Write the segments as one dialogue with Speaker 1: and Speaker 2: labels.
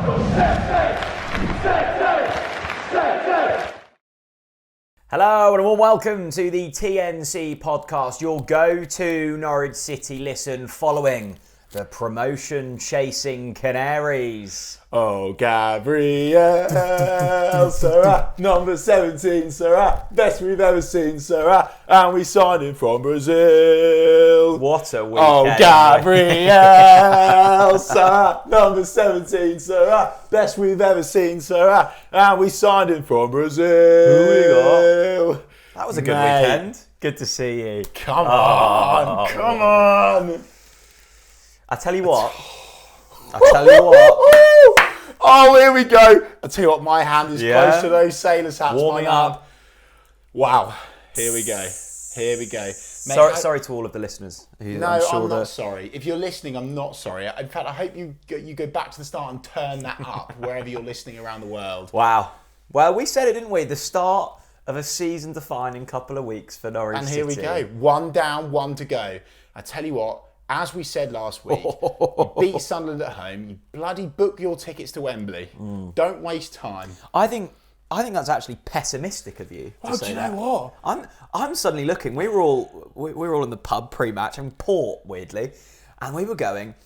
Speaker 1: Hello and a warm welcome to the TNC Podcast, your go-to Norwich City listen following the promotion-chasing Canaries.
Speaker 2: Oh, Gabriel Sara, number 17, Sara, best we've ever seen, Sara, and we signed him from Brazil.
Speaker 1: What a weekend.
Speaker 2: Oh, Gabriel Sara, number 17, Sara, best we've ever seen, Sara, and we signed him from Brazil.
Speaker 1: Who we got? That was a good weekend. Good to see you.
Speaker 2: Come on.
Speaker 1: I tell you what.
Speaker 2: Oh, here we go. I tell you what, my hand is close to those sailors' hats.
Speaker 1: Warming up.
Speaker 2: Wow. Here we go. Mate,
Speaker 1: sorry to all of the listeners.
Speaker 2: I'm not sorry. If you're listening, I'm not sorry. In fact, I hope you go back to the start and turn that up wherever you're listening around the world.
Speaker 1: Wow. Well, we said it, didn't we? The start of a season-defining couple of weeks for Norwich City.
Speaker 2: And here we go. 1 down, 1 to go. I tell you what, as we said last week, you beat Sunderland at home. You bloody book your tickets to Wembley. Don't waste time.
Speaker 1: I think that's actually pessimistic of you.
Speaker 2: Oh, do you know what?
Speaker 1: I'm suddenly looking. We were all in the pub pre-match and Port, weirdly, and we were going,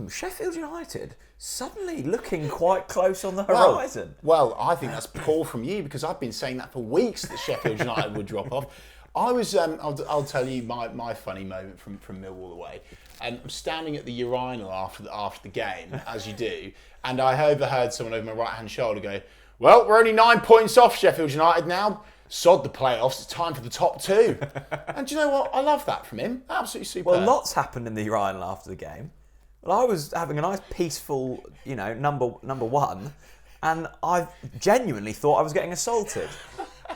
Speaker 1: Sheffield United suddenly looking quite close on the horizon.
Speaker 2: Well, I think that's poor from you because I've been saying that for weeks that Sheffield United would drop off. I was, I'll tell you my funny moment from Millwall away. And I'm standing at the urinal after the game, as you do, and I overheard someone over my right-hand shoulder go, "Well, we're only 9 points off Sheffield United now. Sod the playoffs, it's time for the top 2. And do you know what? I love that from him. Absolutely superb.
Speaker 1: Well, lots happened in the urinal after the game. Well, I was having a nice, peaceful, number one, and I genuinely thought I was getting assaulted.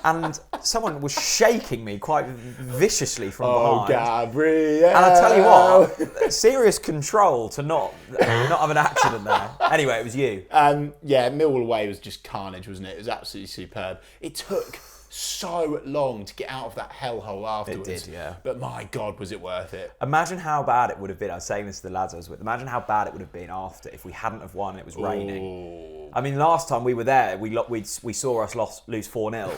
Speaker 1: And someone was shaking me quite viciously from behind.
Speaker 2: Oh, Gabriel.
Speaker 1: And I tell you what, serious control to not have an accident there. Anyway, it was you.
Speaker 2: Yeah, Millwall away was just carnage, wasn't it? It was absolutely superb. It took so long to get out of that hellhole afterwards.
Speaker 1: It did, yeah.
Speaker 2: But my God, was it worth it?
Speaker 1: Imagine how bad it would have been. I was saying this to the lads I was with. Imagine how bad it would have been after if we hadn't have won and it was raining. I mean, last time we were there, we saw us lose 4-0.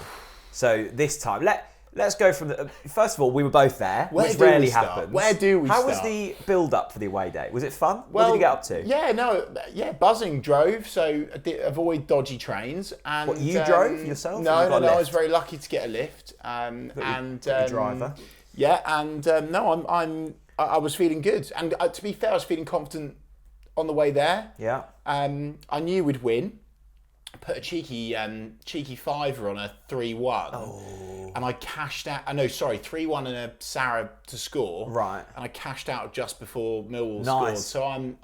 Speaker 1: So this time, let's go from the... First of all, we were both there, which rarely happens.
Speaker 2: Where do we start?
Speaker 1: How was the build-up for the away day? Was it fun? What did you get up to?
Speaker 2: Buzzing drove, so avoid dodgy trains. And
Speaker 1: what, you drove yourself?
Speaker 2: No, I was very lucky to get a lift.
Speaker 1: A driver.
Speaker 2: Yeah, and I was feeling good. And to be fair, I was feeling confident on the way there.
Speaker 1: Yeah.
Speaker 2: I knew we'd win. Put a cheeky fiver on a 3-1, and I cashed out. 3-1 and a Sara to score.
Speaker 1: Right,
Speaker 2: and I cashed out just before Millwall scored. So I'm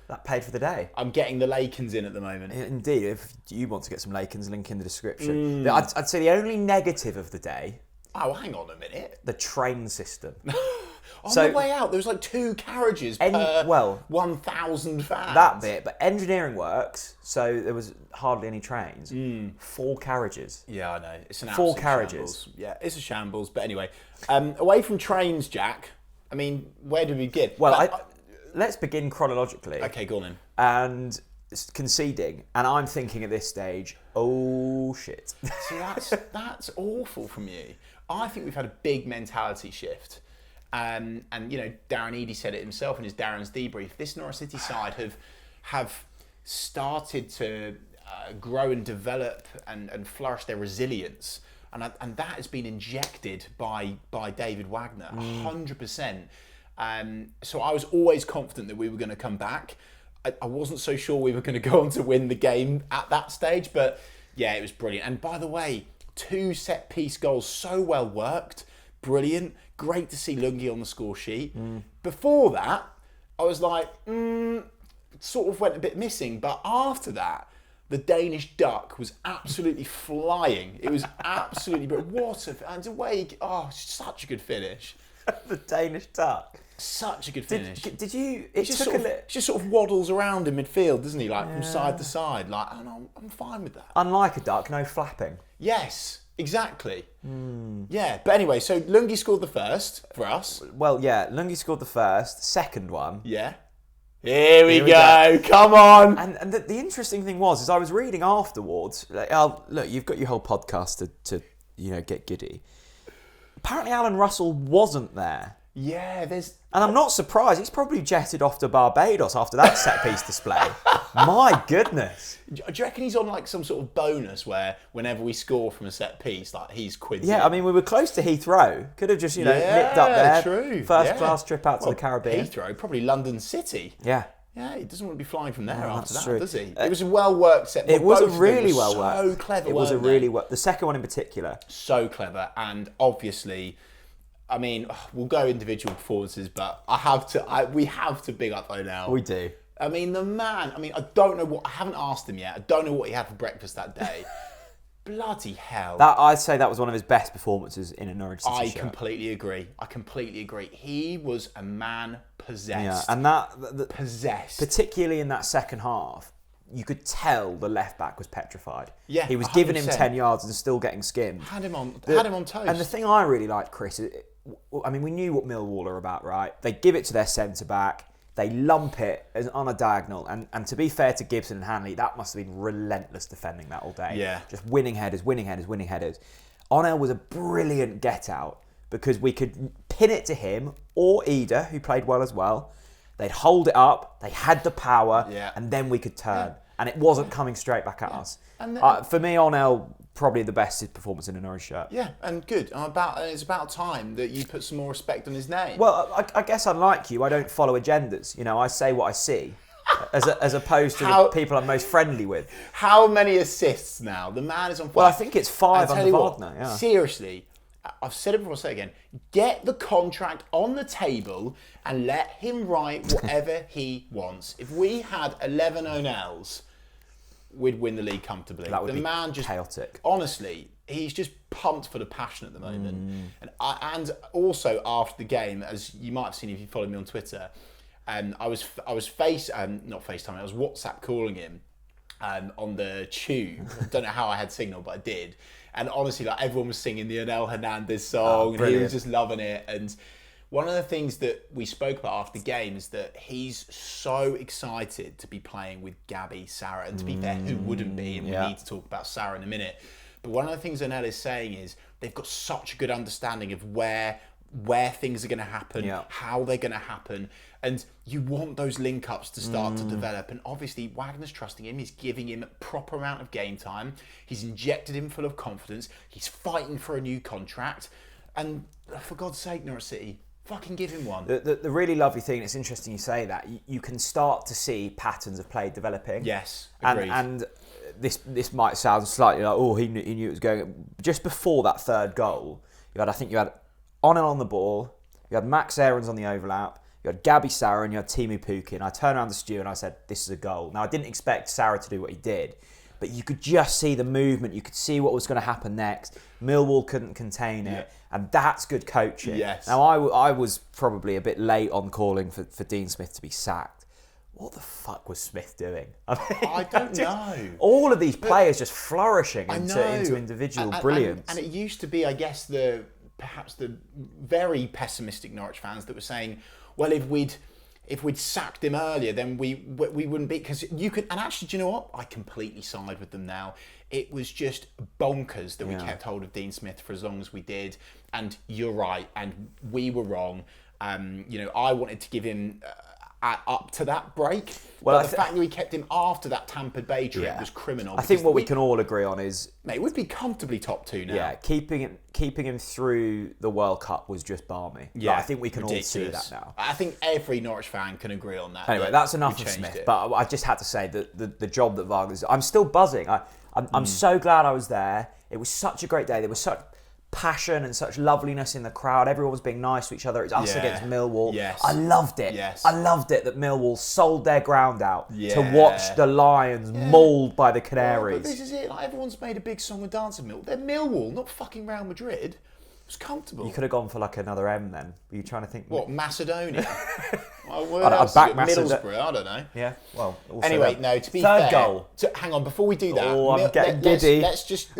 Speaker 1: that paid for the day.
Speaker 2: I'm getting the Lakens in at the moment.
Speaker 1: Indeed, if you want to get some Lakens, link in the description. I'd say the only negative of the day.
Speaker 2: Oh, hang on a minute.
Speaker 1: The train system.
Speaker 2: On the way out, there was like 2 carriages per 1,000 fans.
Speaker 1: That bit, but engineering works, so there was hardly any trains. 4 carriages.
Speaker 2: Yeah, I know. It's an
Speaker 1: 4 carriages.
Speaker 2: Shambles. Yeah, it's a shambles. But anyway, away from trains, Jack. I mean, where do we begin?
Speaker 1: Well, let's begin chronologically.
Speaker 2: Okay, go on then.
Speaker 1: And conceding, and I'm thinking at this stage, oh shit.
Speaker 2: See, that's awful from you. I think we've had a big mentality shift. And Darren Eadie said it himself in his Darren's debrief. This Norwich City side have started to grow and develop and flourish their resilience, and that has been injected by David Wagner 100%. So I was always confident that we were going to come back. I wasn't so sure we were going to go on to win the game at that stage, but yeah, it was brilliant. And by the way, 2 set-piece goals, so well worked. Brilliant. Great to see Lungi on the score sheet. Before that, I was like, sort of went a bit missing. But after that, the Danish duck was absolutely flying. It was absolutely brilliant. Such a good finish.
Speaker 1: The Danish duck.
Speaker 2: Such a good finish.
Speaker 1: Did you?
Speaker 2: It just sort of waddles around in midfield, doesn't he? From side to side. I'm fine with that.
Speaker 1: Unlike a duck, no flapping.
Speaker 2: Yes. Exactly. Yeah, but anyway, so Lungi scored the first for us.
Speaker 1: Well, yeah, Lungi scored the first. Second one.
Speaker 2: Yeah. Here we go. Come on.
Speaker 1: And the interesting thing was, I was reading afterwards, like, look, you've got your whole podcast to get giddy. Apparently Alan Russell wasn't there.
Speaker 2: Yeah, And
Speaker 1: I'm not surprised. He's probably jetted off to Barbados after that set-piece display. My goodness.
Speaker 2: Do you reckon he's on like some sort of bonus where whenever we score from a set piece, like he's quids?
Speaker 1: Yeah, I mean, we were close to Heathrow. Could have just, nipped up there.
Speaker 2: True.
Speaker 1: First class trip out to the Caribbean.
Speaker 2: Heathrow, probably London City.
Speaker 1: Yeah.
Speaker 2: Yeah, he doesn't want to be flying from there after that,
Speaker 1: true.
Speaker 2: does he? It was a well-worked set.
Speaker 1: It was a really well-worked.
Speaker 2: So clever.
Speaker 1: It was a really the second one in particular.
Speaker 2: So clever, and obviously, I mean, we'll go individual performances, but we have to big up Onel.
Speaker 1: We do.
Speaker 2: I mean, the man. I mean, I haven't asked him yet. I don't know what he had for breakfast that day. Bloody hell.
Speaker 1: I'd say that was one of his best performances in a Norwich City shirt.
Speaker 2: Completely agree. I completely agree. He was a man possessed.
Speaker 1: Yeah, and
Speaker 2: possessed.
Speaker 1: Particularly in that second half, you could tell the left back was petrified.
Speaker 2: Yeah,
Speaker 1: he was
Speaker 2: 100%.
Speaker 1: giving him 10 yards and still getting skimmed.
Speaker 2: Had him on toast.
Speaker 1: And the thing I really liked, Chris, I mean, we knew what Millwall are about, right? They give it to their centre back. They lump it on a diagonal. And to be fair to Gibson and Hanley, that must have been relentless defending that all day.
Speaker 2: Yeah.
Speaker 1: Just winning headers. Onel was a brilliant get-out because we could pin it to him or Ida, who played well as well. They'd hold it up. They had the power.
Speaker 2: Yeah.
Speaker 1: And then we could turn. Yeah. And it wasn't coming straight back at us.
Speaker 2: And then,
Speaker 1: for me, Onel, probably the best performance in a Norwich shirt.
Speaker 2: Yeah, and good. It's about time that you put some more respect on his name.
Speaker 1: Well, I guess unlike you, I don't follow agendas. I say what I see, as opposed to the people I'm most friendly with.
Speaker 2: How many assists now? The man is on fire.
Speaker 1: Well, I think it's 5 under Wagner. Yeah.
Speaker 2: Seriously, I've said it before, I'll say it again. Get the contract on the table and let him write whatever he wants. If we had 11 Onels, we'd win the league comfortably.
Speaker 1: That would be
Speaker 2: man just
Speaker 1: chaotic.
Speaker 2: Honestly, he's just pumped for the passion at the moment. And also after the game, as you might have seen if you followed me on Twitter, I was not FaceTime, I was WhatsApp calling him on the tube. I don't know how I had signal, but I did. And honestly, like everyone was singing the Onel Hernandez song, and he was just loving it. And one of the things that we spoke about after the game is that he's so excited to be playing with Gabi, Sara, and to be fair, who wouldn't be? And we need to talk about Sara in a minute. But one of the things Onel is saying is they've got such a good understanding of where things are going to happen, how they're going to happen, and you want those link-ups to start to develop. And obviously, Wagner's trusting him. He's giving him a proper amount of game time. He's injected him full of confidence. He's fighting for a new contract. And for God's sake, Norwich City, fucking give him one.
Speaker 1: The really lovely thing, it's interesting you say that, you can start to see patterns of play developing.
Speaker 2: Yes, agreed.
Speaker 1: And this might sound slightly like, he knew it was going. Just before that third goal, you had Onel on the ball, you had Max Aarons on the overlap, you had Gabi Sara and you had Timu Pukki. And I turned around to Stu and I said, this is a goal. Now, I didn't expect Sara to do what he did, but you could just see the movement. You could see what was going to happen next. Millwall couldn't contain it. And that's good coaching.
Speaker 2: Yes.
Speaker 1: Now, I was probably a bit late on calling for Dean Smith to be sacked. What the fuck was Smith doing?
Speaker 2: I don't know.
Speaker 1: All of these players just flourishing into individual brilliance.
Speaker 2: And it used to be, I guess, perhaps the very pessimistic Norwich fans that were saying, well, if we'd sacked him earlier, then we wouldn't be, because you could. And actually, do you know what? I completely side with them now. It was just bonkers that we kept hold of Dean Smith for as long as we did. And you're right, and we were wrong. I wanted to give him up to that break. Well, but the fact that we kept him after that Tampa Bay trip was criminal.
Speaker 1: I think what we can all agree on is,
Speaker 2: mate, we'd be comfortably top 2 now.
Speaker 1: Yeah, keeping him through the World Cup was just balmy. Yeah, I think we can all see that now.
Speaker 2: I think every Norwich fan can agree on that.
Speaker 1: Anyway, that's enough of Smith. But I just had to say that the job that Wagner's, I'm still buzzing. I'm so glad I was there. It was such a great day. There was such passion and such loveliness in the crowd. Everyone was being nice to each other. It's us against Millwall.
Speaker 2: Yes.
Speaker 1: I loved it.
Speaker 2: Yes.
Speaker 1: I loved it that Millwall sold their ground out to watch the Lions mauled by the Canaries.
Speaker 2: But this is it. Like, everyone's made a big song and dance of Millwall. They're Millwall, not fucking Real Madrid. It was comfortable.
Speaker 1: You could have gone for like another M then. Were you trying to think?
Speaker 2: What, Macedonia?
Speaker 1: I'd back
Speaker 2: Middlesbrough, I don't know.
Speaker 1: Yeah, well.
Speaker 2: Anyway, no, to be fair.
Speaker 1: Third goal.
Speaker 2: Hang on, before we do that.
Speaker 1: Oh, I'm getting giddy.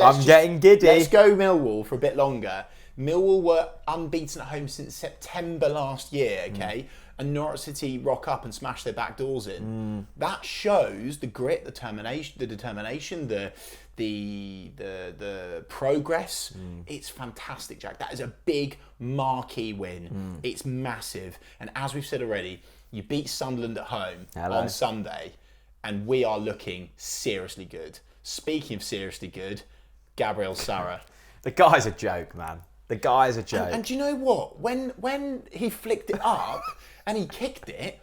Speaker 2: I'm
Speaker 1: getting giddy.
Speaker 2: Let's go Millwall for a bit longer. Millwall were unbeaten at home since September last year, okay? and Norwich City rock up and smash their back doors in. That shows the grit, the determination, the progress. It's fantastic, Jack. That is a big marquee win. It's massive. And as we've said already, you beat Sunderland at home on Sunday, and we are looking seriously good. Speaking of seriously good, Gabriel Sara.
Speaker 1: The guy's a joke, man. The guy's a joke.
Speaker 2: And do you know what? When he flicked it up and he kicked it,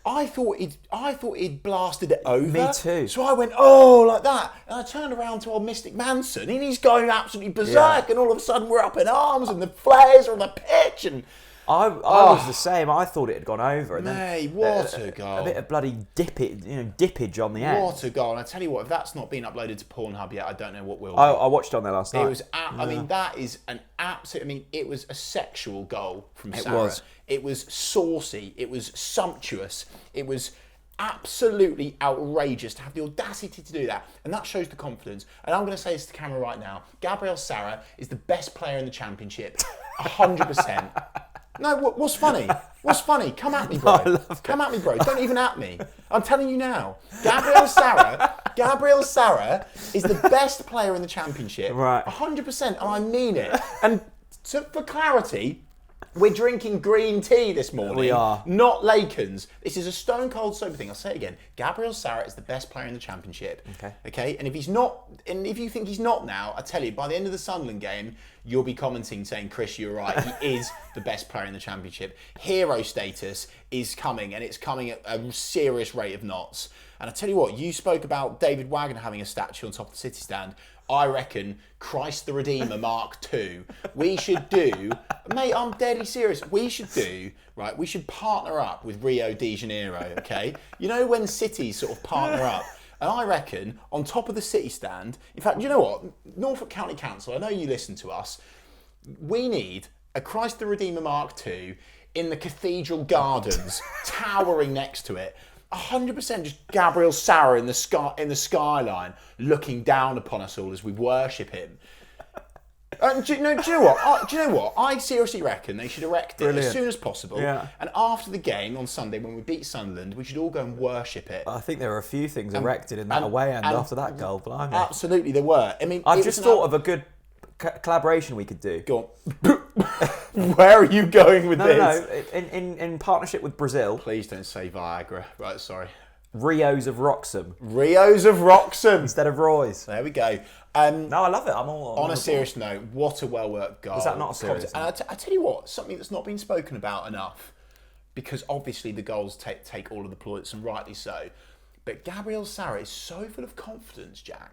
Speaker 2: I thought he'd blasted it over.
Speaker 1: Me too.
Speaker 2: So I went, oh, like that. And I turned around to old Mystic Manson, and he's going absolutely berserk. And all of a sudden, we're up in arms, and the flares are on the pitch. And
Speaker 1: I was the same. I thought it had gone over. And
Speaker 2: mate, what a goal!
Speaker 1: A bit of bloody dippage on the end.
Speaker 2: What a goal! And I tell you what, if that's not been uploaded to Pornhub yet, I don't know what will.
Speaker 1: I watched it on there last night.
Speaker 2: It was. I mean, that is an absolute. I mean, it was a sexual goal from Sara.
Speaker 1: It was.
Speaker 2: It was saucy. It was sumptuous. It was absolutely outrageous to have the audacity to do that. And that shows the confidence. And I'm going to say this to the camera right now. Gabriel Sara is the best player in the Championship. 100%. No, what's funny? What's funny? Come at me, bro. Come at me, bro. Don't even at me. I'm telling you now. Gabriel Sara is the best player in the Championship.
Speaker 1: Right.
Speaker 2: 100%, and I mean it. And for clarity, we're drinking green tea this morning.
Speaker 1: We are.
Speaker 2: Not Lakens. This is a stone cold sober thing. I'll say it again. Gabriel Sara is the best player in the Championship. Okay. And if he's not, and if you think he's not now, I tell you, by the end of the Sunderland game, you'll be commenting saying, Chris, you're right. He is the best player in the Championship. Hero status is coming, and it's coming at a serious rate of knots. And I tell you what, you spoke about David Wagner having a statue on top of the City stand. I reckon Christ the Redeemer Mark II. We should do, mate, I'm deadly serious. We should partner up with Rio de Janeiro, okay? You know when cities sort of partner up? And I reckon on top of the City stand, in fact, you know what? Norfolk County Council, I know you listen to us. We need a Christ the Redeemer Mark II in the Cathedral Gardens, towering next to it. 100% just Gabriel Sara in the skyline, looking down upon us all as we worship him. Do you know what? I seriously reckon they should erect it as soon as possible.
Speaker 1: Yeah.
Speaker 2: And after the game on Sunday, when we beat Sunderland, we should all go and worship it.
Speaker 1: I think there were a few things erected in that away end after that goal. Blimey.
Speaker 2: Absolutely, there were. I mean,
Speaker 1: I've just thought of a good collaboration we could do.
Speaker 2: Go on. Where are you going with this?
Speaker 1: No, in partnership with Brazil.
Speaker 2: Please don't say Viagra. Right, sorry.
Speaker 1: Rios of Roxham.
Speaker 2: Rios of Roxham.
Speaker 1: Instead of Roy's.
Speaker 2: There we go.
Speaker 1: No, I love it. I'm all
Speaker 2: on a serious note, what a well-worked goal.
Speaker 1: Was that not a serious
Speaker 2: And I tell you what, something that's not been spoken about enough, because obviously the goals take all of the plaudits, and rightly so, but Gabriel Sara is so full of confidence, Jack.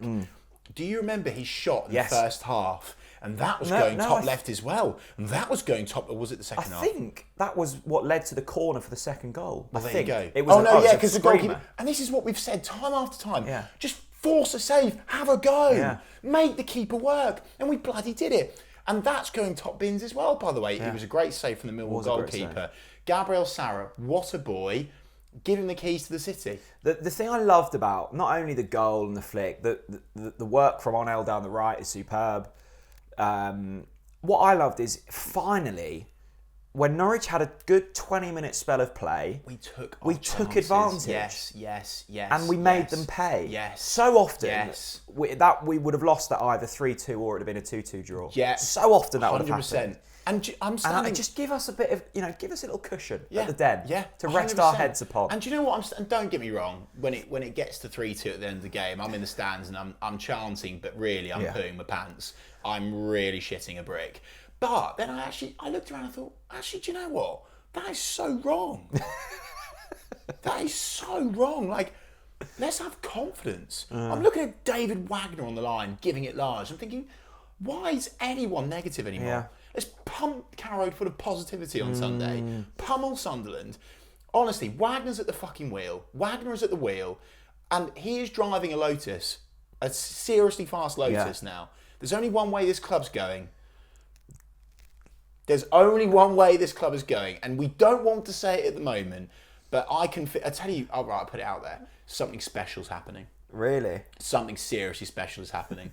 Speaker 2: Do you remember his shot in the first half? And that was going top left as well. And that was going top, or was it the second half?
Speaker 1: I think that was what led to the corner for the second goal.
Speaker 2: Well, there you go.
Speaker 1: It was
Speaker 2: because the goalkeeper. And this is what we've said time after time.
Speaker 1: Yeah.
Speaker 2: Just force a save, have a go,
Speaker 1: Yeah.
Speaker 2: make the keeper work. And we bloody did it. And that's going top bins as well, by the way. It was a great save from the Millwall goalkeeper. Gabriel Sara, what a boy. Give him the keys to the City.
Speaker 1: The thing I loved about not only the goal and the flick, the work from Onel down the right is superb. What I loved is finally, when Norwich had a good 20-minute spell of play,
Speaker 2: we took
Speaker 1: advantage.
Speaker 2: Yes.
Speaker 1: And we made them pay.
Speaker 2: Yes.
Speaker 1: So often we would have lost that either 3-2 or it would have been a 2-2 draw.
Speaker 2: Yeah.
Speaker 1: So often that would have happened.
Speaker 2: And
Speaker 1: just give us a bit of, give us a little cushion at the den to
Speaker 2: 100%.
Speaker 1: rest our heads upon.
Speaker 2: And do you know what? And don't get me wrong, when it gets to 3-2 at the end of the game, I'm in the stands and I'm chanting, but really I'm pooing my pants. I'm really shitting a brick. But then I looked around and thought, actually, do you know what? That is so wrong. That is so wrong. Like, let's have confidence. I'm looking at David Wagner on the line, giving it large. I'm thinking, why is anyone negative anymore?
Speaker 1: Yeah.
Speaker 2: Let's pump Carrow full of positivity on Sunday. Pummel Sunderland. Honestly, Wagner's at the fucking wheel. Wagner is at the wheel. And he is driving a Lotus. A seriously fast Lotus now. There's only one way this club's going. There's only one way this club is going. And we don't want to say it at the moment. But I tell you, all right, I'll put it out there. Something special's happening.
Speaker 1: Really?
Speaker 2: Something seriously special is happening.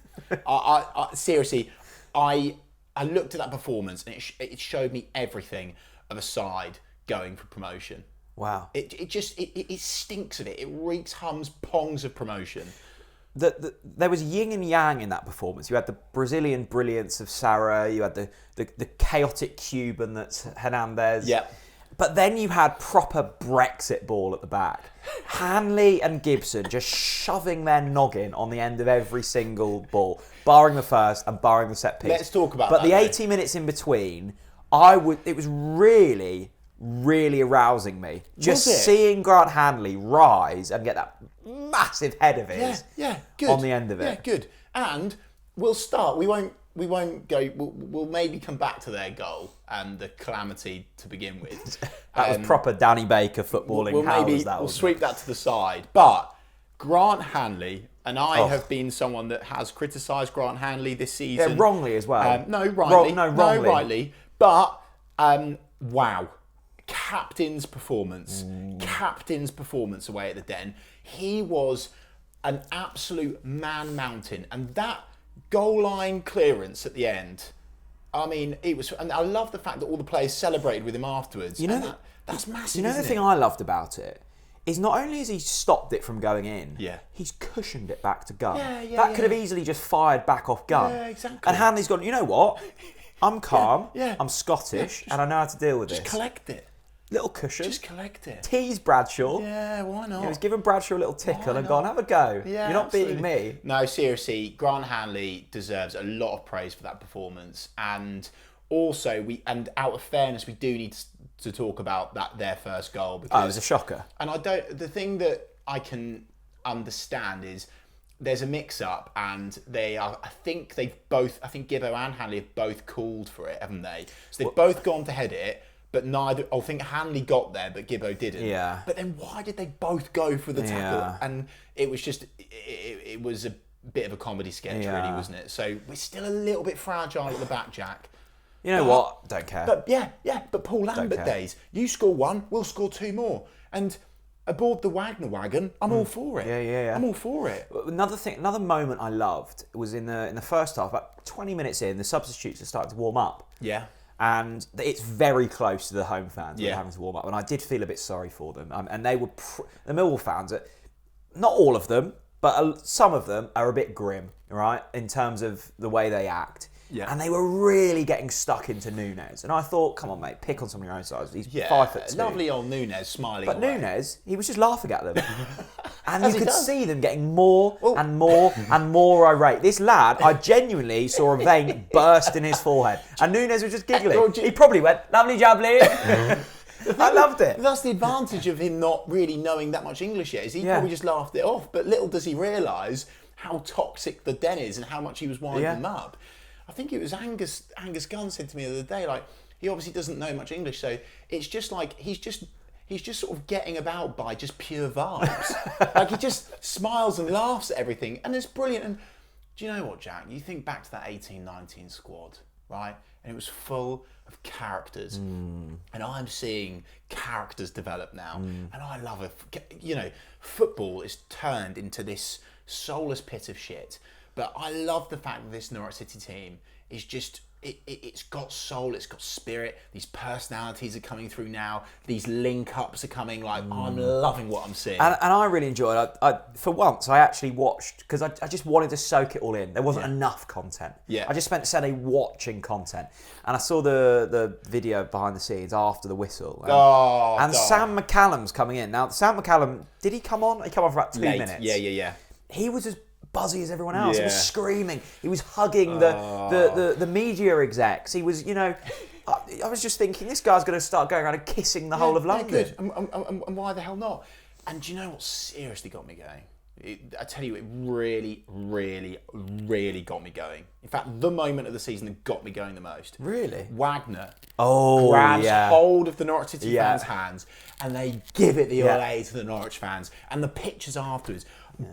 Speaker 2: Seriously, I looked at that performance and it showed me everything of a side going for promotion.
Speaker 1: Wow.
Speaker 2: It stinks of it. It reeks, hums, pongs of promotion.
Speaker 1: There was yin and yang in that performance. You had the Brazilian brilliance of Sara. You had the chaotic Cuban that's Hernandez.
Speaker 2: Yeah.
Speaker 1: But then you had proper Brexit ball at the back. Hanley and Gibson just shoving their noggin on the end of every single ball, barring the first and barring the set piece.
Speaker 2: Let's talk about
Speaker 1: that. But the
Speaker 2: though.
Speaker 1: 80 minutes in between, it was really, really arousing me. Just seeing Grant Hanley rise and get that massive head of his
Speaker 2: good.
Speaker 1: on the end of it.
Speaker 2: Yeah, good. And we'll start. We won't go. We'll maybe come back to their goal and the calamity to begin with.
Speaker 1: That was proper Danny Baker footballing.
Speaker 2: We'll sweep that to the side. But Grant Hanley, and I have been someone that has criticised Grant Hanley this season.
Speaker 1: Yeah, wrongly as well.
Speaker 2: No, rightly.
Speaker 1: Wrongly.
Speaker 2: No, rightly. But wow. Captain's performance away at the Den. He was an absolute man mountain, and that goal line clearance at the end, I mean, it was. And I love the fact that all the players celebrated with him afterwards. That's massive.
Speaker 1: You know the thing I loved about it is not only has he stopped it from going in, he's cushioned it back to gun. That could have easily just fired back off gun.
Speaker 2: Yeah, exactly.
Speaker 1: And Hanley's gone, you know what? I'm calm. I'm Scottish, and I know how to deal with this.
Speaker 2: Just collect it.
Speaker 1: Little cushion.
Speaker 2: Just collect it.
Speaker 1: Tease Bradshaw.
Speaker 2: Yeah, why not?
Speaker 1: He was giving Bradshaw a little tickle and gone, have a go.
Speaker 2: Yeah,
Speaker 1: You're not
Speaker 2: absolutely.
Speaker 1: beating me.
Speaker 2: No, seriously, Grant Hanley deserves a lot of praise for that performance. And also, out of fairness, we do need to talk about their first goal. Because,
Speaker 1: it was a shocker.
Speaker 2: And the thing that I can understand is there's a mix-up, and I think Gibbo and Hanley have both called for it, haven't they? So they've both gone to head it. But I think Hanley got there, but Gibbo didn't.
Speaker 1: Yeah.
Speaker 2: But then why did they both go for the tackle?
Speaker 1: Yeah.
Speaker 2: And it was just, it was a bit of a comedy sketch, really, wasn't it? So we're still a little bit fragile at the back, Jack.
Speaker 1: You know what? Don't care.
Speaker 2: But but Paul Lambert days. You score one, we'll score two more. And aboard the Wagner wagon, I'm all for it.
Speaker 1: Yeah.
Speaker 2: I'm all for it.
Speaker 1: Another moment I loved was in the first half, about 20 minutes in, the substitutes are starting to warm up.
Speaker 2: Yeah.
Speaker 1: And it's very close to the home fans who are having to warm up. And I did feel a bit sorry for them. And they were the Millwall fans, not all of them, but some of them are a bit grim, right, in terms of the way they act. Yeah. And they were really getting stuck into Núñez. And I thought, come on, mate, pick on some of your own size. He's 5'2".
Speaker 2: Lovely old Núñez smiling
Speaker 1: But
Speaker 2: away.
Speaker 1: Núñez, he was just laughing at them. And you could see them getting more and more and more irate. This lad, I genuinely saw a vein burst in his forehead. And Núñez was just giggling. He probably went, lovely jubbly. I loved it.
Speaker 2: That's the advantage of him not really knowing that much English yet, is he probably just laughed it off. But little does he realise how toxic the Den is and how much he was winding them up. I think it was Angus Gunn said to me the other day, like, he obviously doesn't know much English, so it's just like he's just sort of getting about by just pure vibes. Like, he just smiles and laughs at everything, and it's brilliant. And do you know what, Jack? You think back to that 18-19 squad, right? And it was full of characters. And I'm seeing characters develop now. And I love it. You know, football is turned into this soulless pit of shit. But I love the fact that this Norwich City team is just, it's got soul, it's got spirit. These personalities are coming through now. These link-ups are coming. Like, I'm loving what I'm seeing.
Speaker 1: And I really enjoyed it. I for once, I actually watched, because I just wanted to soak it all in. There wasn't enough content.
Speaker 2: Yeah.
Speaker 1: I just spent Saturday watching content. And I saw the video behind the scenes after the whistle. And Sam McCallum's coming in. Now, Sam McCallum, did he come on? He came on for about 2 minutes.
Speaker 2: Yeah.
Speaker 1: He was as buzzy as everyone else. He was screaming. He was hugging the media execs. He was, you know, I was just thinking, this guy's going to start going around and kissing the whole of London.
Speaker 2: Good. And why the hell not? And do you know what seriously got me going? I tell you, it really, really, really got me going. In fact, the moment of the season that got me going the most.
Speaker 1: Really?
Speaker 2: Wagner grabs hold of the Norwich City fans' hands, and they give it the LA to the Norwich fans. And the pictures afterwards,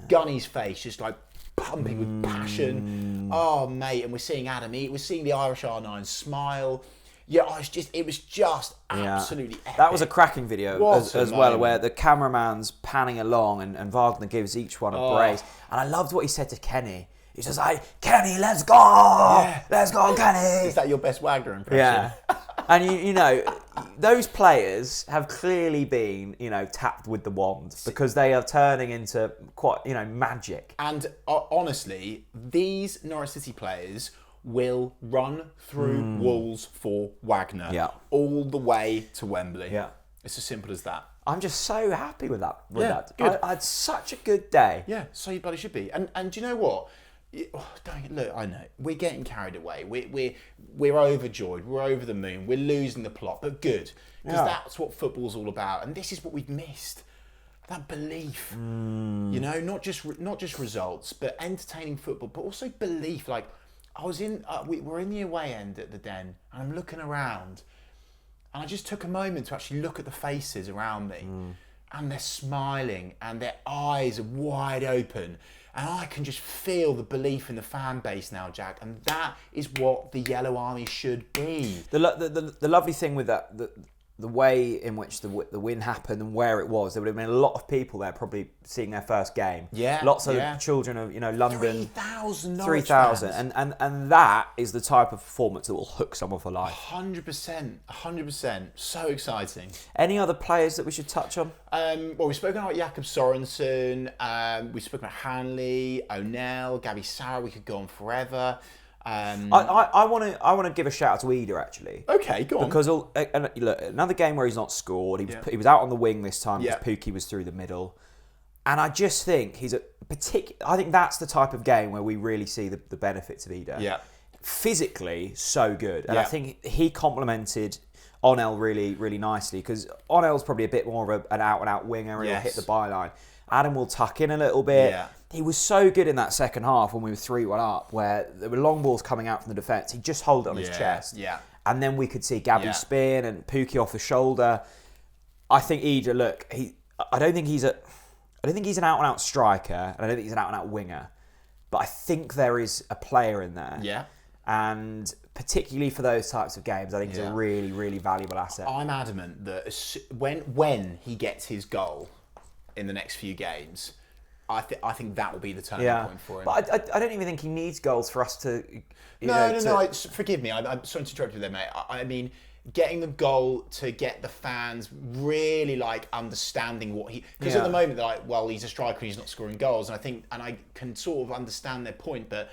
Speaker 2: Gunny's face just like pumping with passion. Oh, mate, and we're seeing Adam eat. We're seeing the Irish R9 smile. Yeah, it was just absolutely epic.
Speaker 1: That was a cracking video as well, where the cameraman's panning along and Wagner gives each one a brace. And I loved what he said to Kenny. He's just like, Kenny, let's go! Yeah. Let's go, Kenny!
Speaker 2: Is that your best Wagner impression?
Speaker 1: Yeah. And you know, those players have clearly been, tapped with the wand because they are turning into quite, magic.
Speaker 2: And honestly, these Norwich City players will run through walls for Wagner all the way to Wembley.
Speaker 1: Yeah.
Speaker 2: It's as simple as that.
Speaker 1: I'm just so happy with that.
Speaker 2: Good.
Speaker 1: I had such a good day.
Speaker 2: Yeah, so you bloody should be. And do you know what? Look, I know we're getting carried away. We're overjoyed. We're over the moon. We're losing the plot, but good because that's what football's all about. And this is what we've missed: that belief. Not just results, but entertaining football, but also belief. Like I was in, we're in the away end at the Den, and I'm looking around, and I just took a moment to actually look at the faces around me, and they're smiling, and their eyes are wide open. And I can just feel the belief in the fan base now, Jack. And that is what the Yellow Army should be.
Speaker 1: The lovely thing with that, the way in which the win happened and where it was, there would have been a lot of people there probably seeing their first game.
Speaker 2: Yeah.
Speaker 1: Lots of children of London.
Speaker 2: 3,000
Speaker 1: 3,000. And that is the type of performance that will hook someone for life.
Speaker 2: 100%. So exciting.
Speaker 1: Any other players that we should touch on?
Speaker 2: We've spoken about Jakob Sorensen. We've spoken about Hanley, O'Neill, Gabriel Sara. We could go on forever.
Speaker 1: I want to give a shout out to Ida actually.
Speaker 2: Okay, go on.
Speaker 1: Because look, another game where he's not scored. He was out on the wing this time because Pukki was through the middle, and I just think he's I think that's the type of game where we really see the benefits of Ida.
Speaker 2: Yeah.
Speaker 1: Physically, so good, and I think he complemented Onel really, really nicely because Onel's probably a bit more of an out-and-out winger and he'll hit the byline. Adam will tuck in a little bit.
Speaker 2: Yeah.
Speaker 1: He was so good in that second half when we were 3-1 up, where there were long balls coming out from the defence. He'd just hold it on his chest.
Speaker 2: Yeah.
Speaker 1: And then we could see Gabby spin and Pukki off the shoulder. I think Ida, look, I don't think he's an out-and-out striker, and I don't think he's an out-and-out winger. But I think there is a player in there.
Speaker 2: Yeah.
Speaker 1: And particularly for those types of games, I think he's a really, really valuable asset.
Speaker 2: I'm adamant that when he gets his goal in the next few games, I think that will be the turning point for him.
Speaker 1: But I don't even think he needs goals for us to.
Speaker 2: No. Forgive me. I'm sorry to interrupt you there, mate. I mean, getting the goal to get the fans really understanding what he. Because at the moment they're like, well, he's a striker and he's not scoring goals, and I can sort of understand their point, but.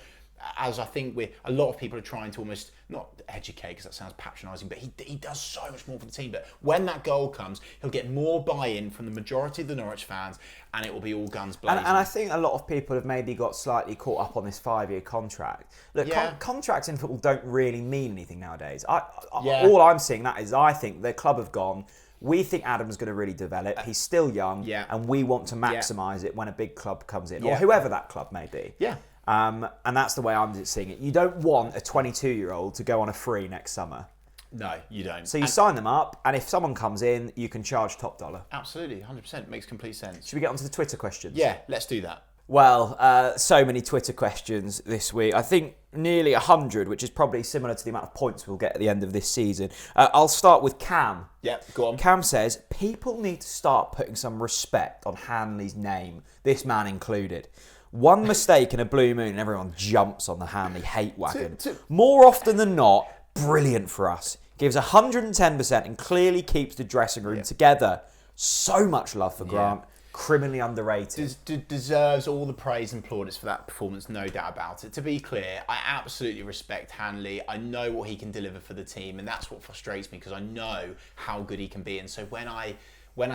Speaker 2: As I think a lot of people are trying to almost not educate because that sounds patronising, but he does so much more for the team. But when that goal comes, he'll get more buy-in from the majority of the Norwich fans, and it will be all guns blazing.
Speaker 1: And I think a lot of people have maybe got slightly caught up on this 5-year contract. Look, contracts in football don't really mean anything nowadays. All I'm seeing that is I think the club have gone. We think Adam's going to really develop. He's still young, and we want to maximise it when a big club comes in, or whoever that club may be.
Speaker 2: Yeah.
Speaker 1: And that's the way I'm seeing it. You don't want a 22-year-old to go on a free next summer.
Speaker 2: No, you don't.
Speaker 1: So you sign them up, and if someone comes in, you can charge top dollar.
Speaker 2: Absolutely, 100%. Makes complete sense.
Speaker 1: Should we get onto the Twitter questions?
Speaker 2: Yeah, let's do that.
Speaker 1: Well, so many Twitter questions this week. I think nearly 100, which is probably similar to the amount of points we'll get at the end of this season. I'll start with Cam.
Speaker 2: Yeah, go on.
Speaker 1: Cam says, people need to start putting some respect on Hanley's name, this man included. One mistake in a blue moon and everyone jumps on the Hanley hate wagon. More often than not, brilliant for us. Gives 110% and clearly keeps the dressing room together. So much love for Grant. Criminally underrated.
Speaker 2: Deserves all the praise and plaudits for that performance, no doubt about it. To be clear, I absolutely respect Hanley. I know what he can deliver for the team, and that's what frustrates me because I know how good he can be. And so when I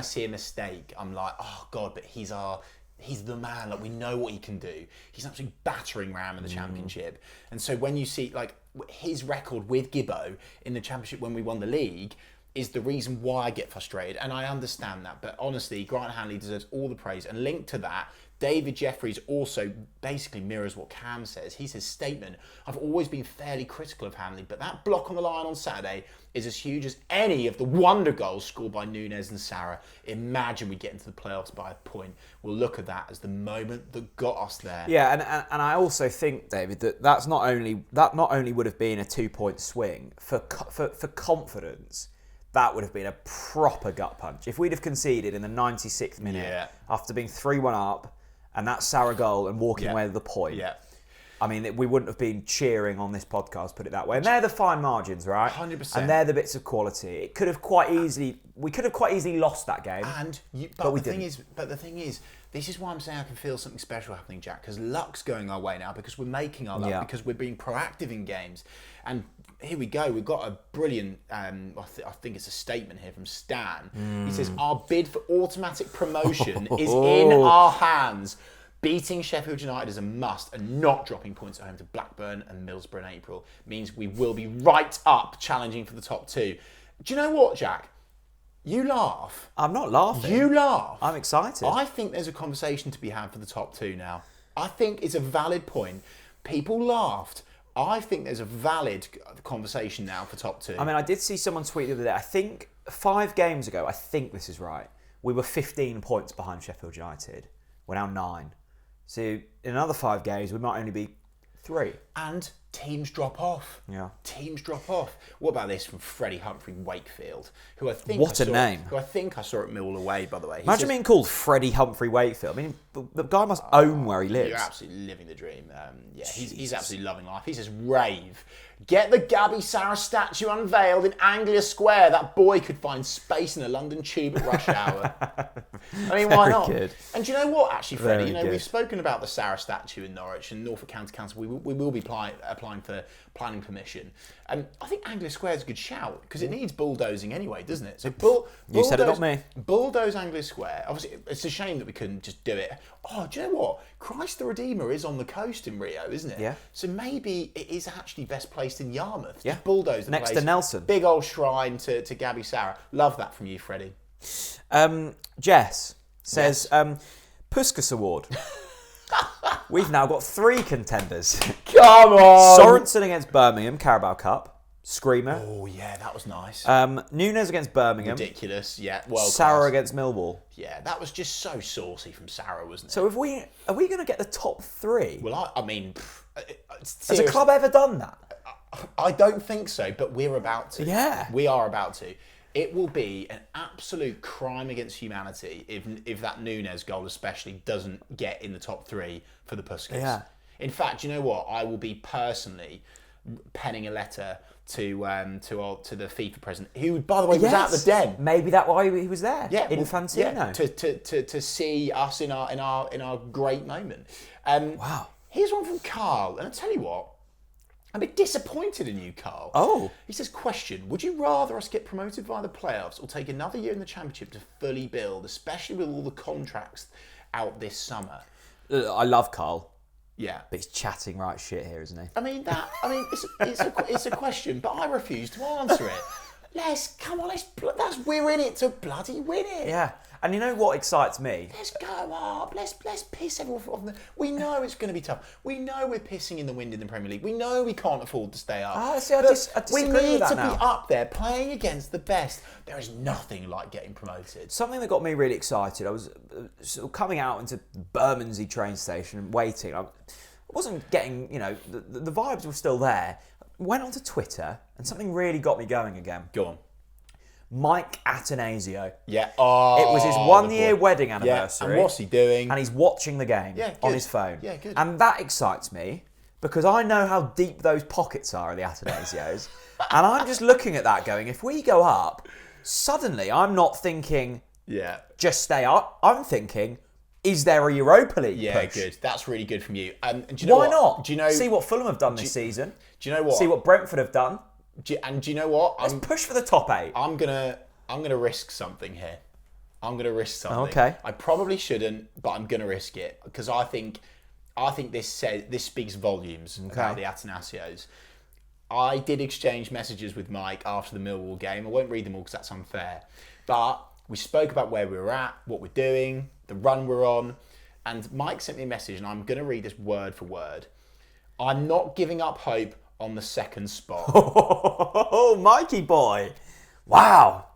Speaker 2: see a mistake, I'm like, oh God, but he's the man. Like, we know what he can do. He's an absolute battering ram in the Championship. And so when you see his record with Gibbo in the Championship when we won the league is the reason why I get frustrated. And I understand that. But honestly, Grant Hanley deserves all the praise. And linked to that, David Jeffries also basically mirrors what Cam says. He says, statement, I've always been fairly critical of Hanley, but that block on the line on Saturday is as huge as any of the wonder goals scored by Nunes and Sara. Imagine we get into the playoffs by a point. We'll look at that as the moment that got us there.
Speaker 1: Yeah, and I also think, David, that not only would have been a 2-point swing for confidence. That would have been a proper gut punch. If we'd have conceded in the 96th minute after being 3-1 up, and that Sara goal and walking away with the point.
Speaker 2: Yeah.
Speaker 1: I mean, we wouldn't have been cheering on this podcast, put it that way. And they're the fine margins, right?
Speaker 2: 100%.
Speaker 1: And they're the bits of quality. We could have quite easily lost that game.
Speaker 2: But the thing is, this is why I'm saying I can feel something special happening, Jack, because luck's going our way now, because we're making our luck, because we're being proactive in games. And here we go. We've got a brilliant, I think it's a statement here from Stan. He says, our bid for automatic promotion is in our hands. Beating Sheffield United is a must, and not dropping points at home to Blackburn and Middlesbrough in April means we will be right up challenging for the top 2. Do you know what, Jack? You laugh.
Speaker 1: I'm not laughing.
Speaker 2: You laugh.
Speaker 1: I'm excited.
Speaker 2: I think there's a conversation to be had for the top 2 now. I think it's a valid point. People laughed. I think there's a valid conversation now for top 2.
Speaker 1: I mean, I did see someone tweet the other day, I think 5 games ago, I think this is right, we were 15 points behind Sheffield United. We're now 9. So in another 5 games, we might only be 3.
Speaker 2: And teams drop off.
Speaker 1: Yeah.
Speaker 2: Teams drop off. What about this from Freddie Humphrey Wakefield, who I think
Speaker 1: What a name.
Speaker 2: Who I think I saw at Millwall away, by the way.
Speaker 1: Imagine being called Freddie Humphrey Wakefield. I mean, the guy must own where he lives.
Speaker 2: You're absolutely living the dream. He's absolutely loving life. He says, rave. Get the Gabriel Sara statue unveiled in Anglia Square. That boy could find space in a London tube at rush hour. I mean, why not?
Speaker 1: Good.
Speaker 2: And do you know what, actually, Freddie?
Speaker 1: Very good.
Speaker 2: We've spoken about the Sara statue in Norwich, and Norfolk County Council. We will be applying for planning permission. And I think Anglia Square is a good shout, because it needs bulldozing anyway, doesn't it? So
Speaker 1: you said it, not me.
Speaker 2: Bulldoze Anglia Square. Obviously, it's a shame that we couldn't just do it. Oh, do you know what? Christ the Redeemer is on the coast in Rio, isn't it?
Speaker 1: Yeah.
Speaker 2: So maybe it is actually best placed in Yarmouth.
Speaker 1: Yeah.
Speaker 2: Just bulldoze the
Speaker 1: Next
Speaker 2: place.
Speaker 1: to Nelson.
Speaker 2: Big old shrine to Gabriel Sara. Love that from you, Freddie.
Speaker 1: Jess says, Puskas Award. We've now got 3 contenders.
Speaker 2: Come on!
Speaker 1: Sorensen against Birmingham, Carabao Cup. Screamer.
Speaker 2: Oh, yeah, that was nice.
Speaker 1: Nunes against Birmingham.
Speaker 2: Ridiculous, yeah. Well,
Speaker 1: Sara against Millwall.
Speaker 2: Yeah, that was just so saucy from Sara, wasn't it?
Speaker 1: So are we going to get the top 3?
Speaker 2: Well, I mean...
Speaker 1: Has a club ever done that?
Speaker 2: I don't think so, but we're about to.
Speaker 1: Yeah.
Speaker 2: We are about to. It will be an absolute crime against humanity if that Nunes goal especially doesn't get in the top 3 for the Puskas.
Speaker 1: Yeah.
Speaker 2: In fact, you know what? I will be personally penning a letter to the FIFA president, who, by the way, was at the Den.
Speaker 1: Maybe that's why he was there.
Speaker 2: Yeah,
Speaker 1: Infantino.
Speaker 2: Yeah, to see us in our great moment.
Speaker 1: Wow.
Speaker 2: Here's one from Carl, and I tell you what, I'm a bit disappointed in you, Carl.
Speaker 1: Oh.
Speaker 2: He says, question, would you rather us get promoted via the playoffs or take another year in the Championship to fully build, especially with all the contracts out this summer?
Speaker 1: I love Carl.
Speaker 2: Yeah.
Speaker 1: But he's chatting right shit here, isn't he?
Speaker 2: It's a question, but I refuse to answer it. We're in it to bloody win it.
Speaker 1: Yeah. And you know what excites me?
Speaker 2: Let's go up. Let's piss everyone off. We know it's going to be tough. We know we're pissing in the wind in the Premier League. We know we can't afford to stay up.
Speaker 1: I disagree
Speaker 2: we
Speaker 1: with
Speaker 2: need
Speaker 1: that
Speaker 2: to
Speaker 1: now.
Speaker 2: be up there playing against the best. There is nothing like getting promoted.
Speaker 1: Something that got me really excited, I was sort of coming out into Bermondsey train station and waiting. I wasn't getting, the vibes were still there. Went onto Twitter and something really got me going again.
Speaker 2: Go on.
Speaker 1: Mike Atanasio.
Speaker 2: Yeah. Oh,
Speaker 1: it was his 1-year wedding anniversary.
Speaker 2: Yeah. And what's he doing?
Speaker 1: And he's watching the game on his phone.
Speaker 2: Yeah, good.
Speaker 1: And that excites me because I know how deep those pockets are of the Atanasios. And I'm just looking at that going, if we go up, suddenly I'm not thinking, just stay up. I'm thinking, is there a Europa League push?
Speaker 2: Good. That's really good from you. And do you know
Speaker 1: Why
Speaker 2: what?
Speaker 1: not?
Speaker 2: Do you know?
Speaker 1: See what Fulham have done this season.
Speaker 2: Do you know what?
Speaker 1: See what Brentford have done.
Speaker 2: Do you know what?
Speaker 1: Let's push for the top 8.
Speaker 2: I'm gonna risk something here. I'm gonna risk something.
Speaker 1: Okay.
Speaker 2: I probably shouldn't, but I'm gonna risk it because I think this speaks volumes about the Atanasios. I did exchange messages with Mike after the Millwall game. I won't read them all because that's unfair. But we spoke about where we were at, what we're doing, the run we're on, and Mike sent me a message, and I'm gonna read this word for word. I'm not giving up hope on the 2nd spot.
Speaker 1: Oh, Mikey boy. Wow.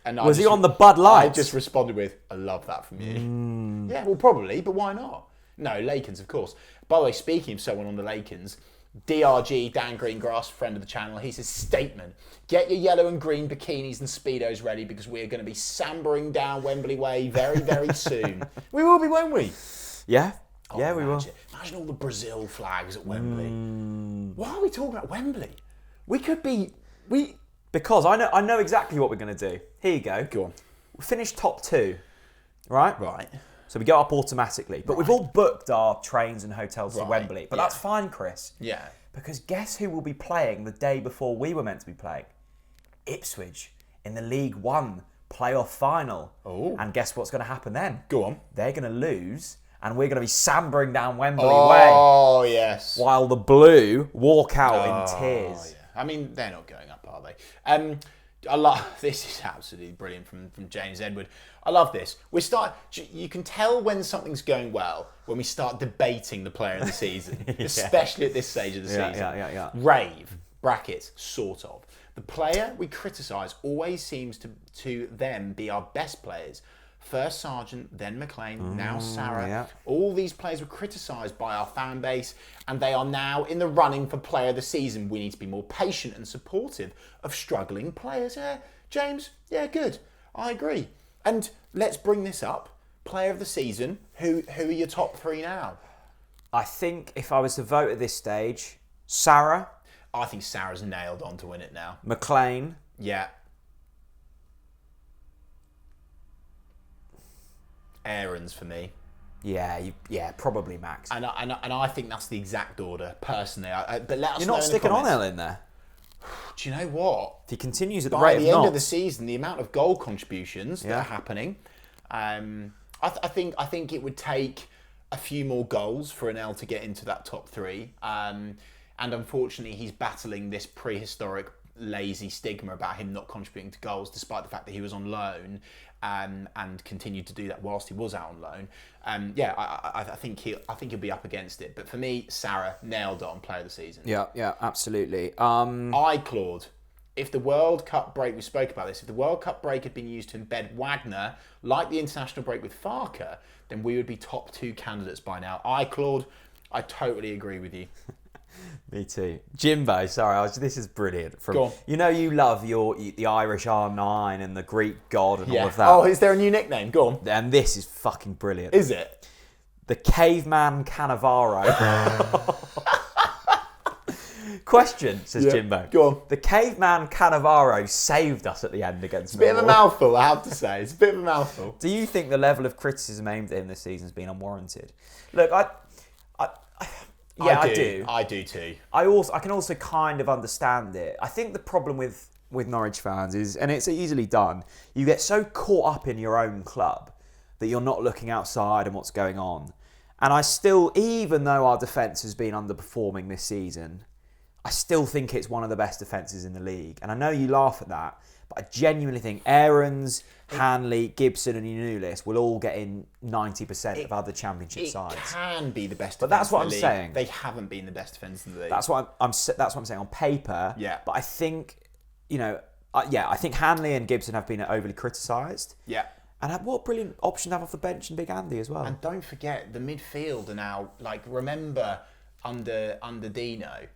Speaker 2: And
Speaker 1: was he on the Bud Light?
Speaker 2: I just responded with, I love that from you. Yeah, well, probably, but why not? No, Lakens, of course. By the way, speaking of someone on the Lakens, DRG, Dan Greengrass, friend of the channel, he says, statement, get your yellow and green bikinis and Speedos ready because we're going to be sambering down Wembley Way very, very soon. We will be, won't we?
Speaker 1: Yeah. Yeah, we will.
Speaker 2: Imagine all the Brazil flags at Wembley. Why are we talking about Wembley? We could be...
Speaker 1: Because I know exactly what we're going to do. Here you go.
Speaker 2: Go on.
Speaker 1: We finished top 2, right?
Speaker 2: Right.
Speaker 1: So we go up automatically. But we've all booked our trains and hotels to
Speaker 2: Right.
Speaker 1: Wembley. But that's fine, Chris.
Speaker 2: Yeah.
Speaker 1: Because guess who will be playing the day before we were meant to be playing? Ipswich in the League One playoff final.
Speaker 2: Oh.
Speaker 1: And guess what's going to happen then?
Speaker 2: Go on.
Speaker 1: They're going to lose, and we're going to be sambering down Wembley way,
Speaker 2: Oh, yes.
Speaker 1: while the Blue walk out in tears.
Speaker 2: Yeah. I mean, they're not going up, are they? I love this. Is absolutely brilliant from James Edward. I love this. You can tell when something's going well when we start debating the player of the season, especially at this stage of the season.
Speaker 1: Yeah.
Speaker 2: Rave brackets sort of. The player we criticise always seems to them be our best players. First Sargent, then McLean, now Sara.
Speaker 1: Yeah.
Speaker 2: All these players were criticised by our fan base, and they are now in the running for player of the season. We need to be more patient and supportive of struggling players. Yeah, James, yeah, good. I agree. And let's bring this up. Player of the season, who are your top 3 now?
Speaker 1: I think if I was to vote at this stage, Sara,
Speaker 2: I think Sara's nailed on to win it now.
Speaker 1: McLean,
Speaker 2: Yeah. Aarons for me.
Speaker 1: yeah, probably Max.
Speaker 2: And I think that's the exact order, personally. But let us
Speaker 1: You're
Speaker 2: know
Speaker 1: not
Speaker 2: in the
Speaker 1: sticking
Speaker 2: comments.
Speaker 1: Ellen there.
Speaker 2: Do you know what?
Speaker 1: If he continues at the
Speaker 2: By
Speaker 1: rate
Speaker 2: the
Speaker 1: of
Speaker 2: end
Speaker 1: knots.
Speaker 2: of the season, the amount of goal contributions that are happening, I think it would take a few more goals for an L to get into that top 3. And unfortunately, he's battling this prehistoric lazy stigma about him not contributing to goals, despite the fact that he was on loan and continued to do that whilst he was out on loan. I think he'll be up against it. But for me, Sara nailed on player of the season.
Speaker 1: Yeah, absolutely.
Speaker 2: Claude. If the World Cup break, we spoke about this, if the World Cup break had been used to embed Wagner, like the international break with Farker, then we would be top 2 candidates by now. Claude, I totally agree with you.
Speaker 1: Me too. Jimbo, sorry, this is brilliant.
Speaker 2: Go on.
Speaker 1: You know you love the Irish R9 and the Greek god and all of that.
Speaker 2: Oh, is there a new nickname? Go on.
Speaker 1: And this is fucking brilliant.
Speaker 2: Is it?
Speaker 1: The Caveman Cannavaro. Question, says Jimbo.
Speaker 2: Go on.
Speaker 1: The Caveman Cannavaro saved us at the end against Millwall.
Speaker 2: Bit of a mouthful, I have to say. It's a bit of a mouthful.
Speaker 1: Do you think the level of criticism aimed at him this season has been unwarranted? Look, I do.
Speaker 2: I do too.
Speaker 1: I can also kind of understand it. I think the problem with Norwich fans is, and it's easily done, you get so caught up in your own club that you're not looking outside and what's going on. And I still, even though our defence has been underperforming this season, I still think it's one of the best defences in the league. And I know you laugh at that, but I genuinely think Aarons, Hanley, Gibson and Nulis will all get in 90% of other championship sides.
Speaker 2: It can be the best defence
Speaker 1: But that's what
Speaker 2: in the
Speaker 1: I'm
Speaker 2: league.
Speaker 1: saying.
Speaker 2: They haven't been the best defence in the league.
Speaker 1: That's what I'm saying on paper.
Speaker 2: Yeah.
Speaker 1: But I think, I think Hanley and Gibson have been overly criticised.
Speaker 2: Yeah.
Speaker 1: And what brilliant option to have off the bench and Big Andy as well.
Speaker 2: And don't forget, the midfield are now, remember under Dino,